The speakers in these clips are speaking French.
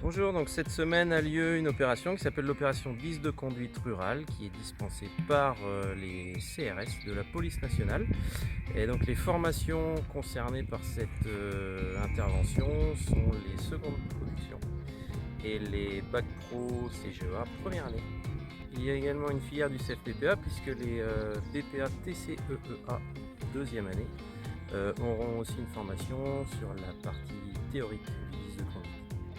Bonjour, donc cette semaine a lieu une opération qui s'appelle l'opération guise de conduite rurale qui est dispensée par les CRS de la police nationale. Et donc les formations concernées par cette intervention sont les secondes production et les bac pro CGEA première année. Il y a également une filière du CFPPA puisque les BPA TCEEA deuxième année auront aussi une formation sur la partie théorique du guise de conduite.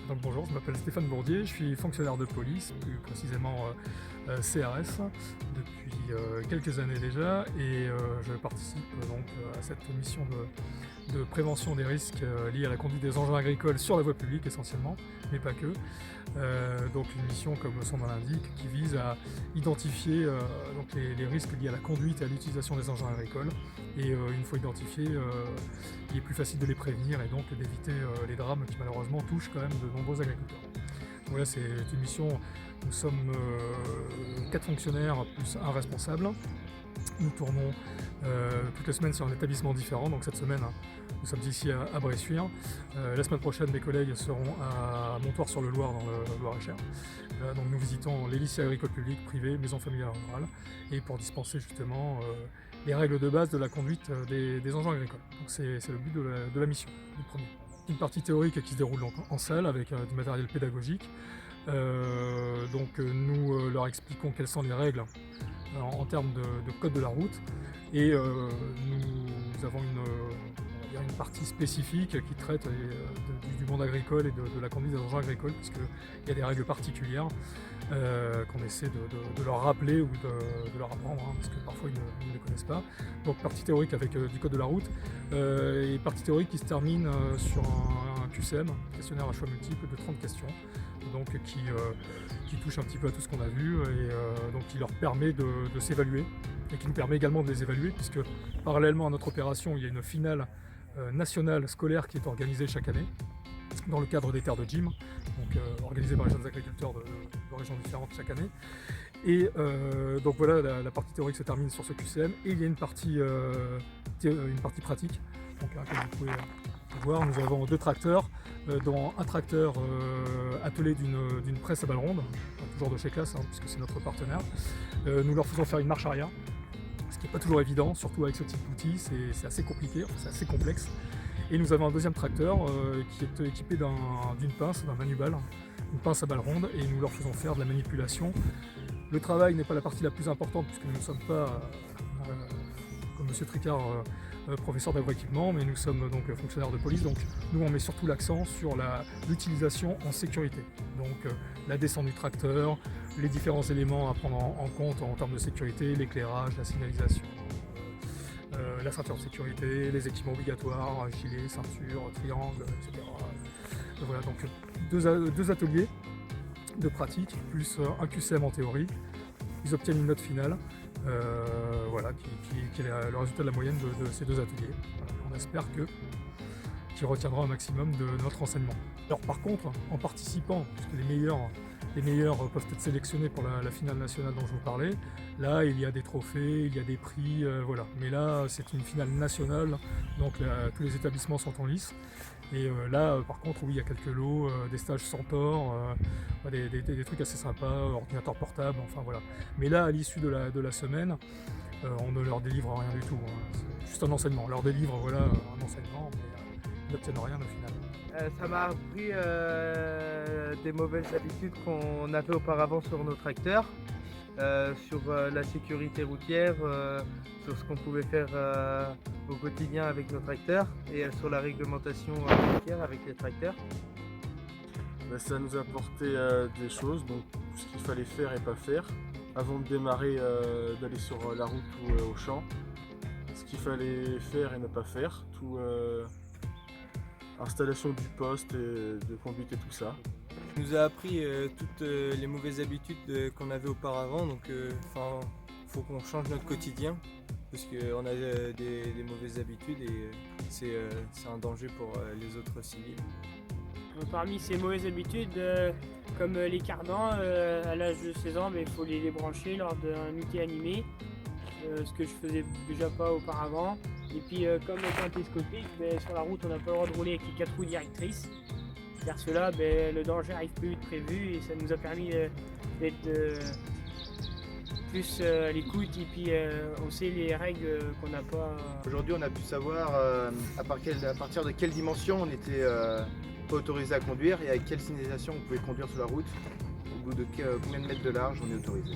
Donc bonjour, je m'appelle Stéphane Bourdier, je suis fonctionnaire de police, plus précisément CRS, depuis quelques années déjà, et je participe donc à cette mission de prévention des risques liés à la conduite des engins agricoles sur la voie publique essentiellement, mais pas que. Donc une mission, comme son nom l'indique, qui vise à identifier donc les risques liés à la conduite et à l'utilisation des engins agricoles. Et une fois identifiés, il est plus facile de les prévenir et donc d'éviter les drames qui malheureusement touchent quand même de nombreux agriculteurs. Donc là, c'est une mission, nous sommes 4 fonctionnaires plus un responsable. Nous tournons toutes les semaines sur un établissement différent. Donc cette semaine, nous sommes ici à Bressuire. La semaine prochaine, mes collègues seront à Montoire-sur-le-Loir dans le Loir-et-Cher. Donc nous visitons les lycées agricoles publics, privés, maisons familiales rurales, et pour dispenser justement les règles de base de la conduite des engins agricoles. Donc c'est le but de la mission, du premier. Une partie théorique qui se déroule donc en salle avec du matériel pédagogique. Nous leur expliquons quelles sont les règles en termes de code de la route, et nous avons une partie spécifique qui traite du monde agricole et de la conduite des engins agricoles, puisqu'il y a des règles particulières qu'on essaie de leur rappeler ou de leur apprendre, parce que parfois ils ne les connaissent pas. Donc partie théorique avec du code de la route, et partie théorique qui se termine sur un QCM, questionnaire à choix multiples de 30 questions, donc qui touche un petit peu à tout ce qu'on a vu, et donc qui leur permet de s'évaluer, et qui nous permet également de les évaluer, puisque parallèlement à notre opération, il y a une finale nationale scolaire qui est organisée chaque année dans le cadre des terres de gym, donc organisée par les jeunes agriculteurs de régions différentes chaque année. Et donc voilà, la partie théorique se termine sur ce QCM, et il y a une partie pratique, donc comme vous pouvez voir, nous avons 2 tracteurs, dont un tracteur attelé d'une presse à balles rondes, toujours de chez Classe, puisque c'est notre partenaire. Nous leur faisons faire une marche arrière, ce qui n'est pas toujours évident, surtout avec ce type d'outil, c'est assez compliqué, c'est assez complexe. Et nous avons un deuxième tracteur qui est équipé d'une pince, d'un manubal, une pince à balles rondes, et nous leur faisons faire de la manipulation. Le travail n'est pas la partie la plus importante, puisque nous ne sommes pas, comme M. Tricard, professeur d'agroéquipement, mais nous sommes donc fonctionnaires de police, donc nous on met surtout l'accent sur l'utilisation en sécurité. Donc la descente du tracteur, les différents éléments à prendre en compte en termes de sécurité, l'éclairage, la signalisation, la ceinture de sécurité, les équipements obligatoires, gilet, ceinture, triangle, etc. Voilà, donc deux ateliers de pratique, plus un QCM en théorie. Ils obtiennent une note finale, qui est le résultat de la moyenne de ces 2 ateliers. Voilà, on espère qu'ils retiendront un maximum de notre enseignement. Alors par contre, en participant, puisque les meilleurs peuvent être sélectionnés pour la finale nationale dont je vous parlais, là il y a des trophées, il y a des prix, voilà. Mais là c'est une finale nationale, donc tous les établissements sont en lice. Et là par contre, oui, il y a quelques lots, des stages Centaure, des trucs assez sympas, ordinateur portable, enfin voilà. Mais là, à l'issue de la semaine, on ne leur délivre rien du tout, c'est juste un enseignement. On leur délivre un enseignement, mais ils n'obtiennent rien au final. Ça m'a appris des mauvaises habitudes qu'on avait auparavant sur nos tracteurs, sur la sécurité routière, sur ce qu'on pouvait faire au quotidien avec nos tracteurs, et sur la réglementation routière avec les tracteurs. Ça nous a apporté des choses, donc tout ce qu'il fallait faire et pas faire, avant de démarrer, d'aller sur la route ou au champ, ce qu'il fallait faire et ne pas faire, tout installation du poste et de conduite et tout ça. Il nous a appris toutes les mauvaises habitudes qu'on avait auparavant, donc faut qu'on change notre quotidien, parce qu'on a des mauvaises habitudes, et c'est un danger pour les autres civils. Parmi ces mauvaises habitudes, comme les cardans, à l'âge de 16 ans, il faut les brancher lors d'un outil animé, ce que je faisais déjà pas auparavant. Et puis comme quand télescopique, sur la route on n'a pas le droit de rouler avec les 4 roues directrices. faire cela, le danger arrive plus vite prévu et ça nous a permis d'être plus à l'écoute et puis on sait les règles qu'on n'a pas. Aujourd'hui, on a pu savoir à partir de quelle dimension on était pas autorisé à conduire et avec quelle signalisation on pouvait conduire sur la route. Au bout de combien de mètres de large on est autorisé.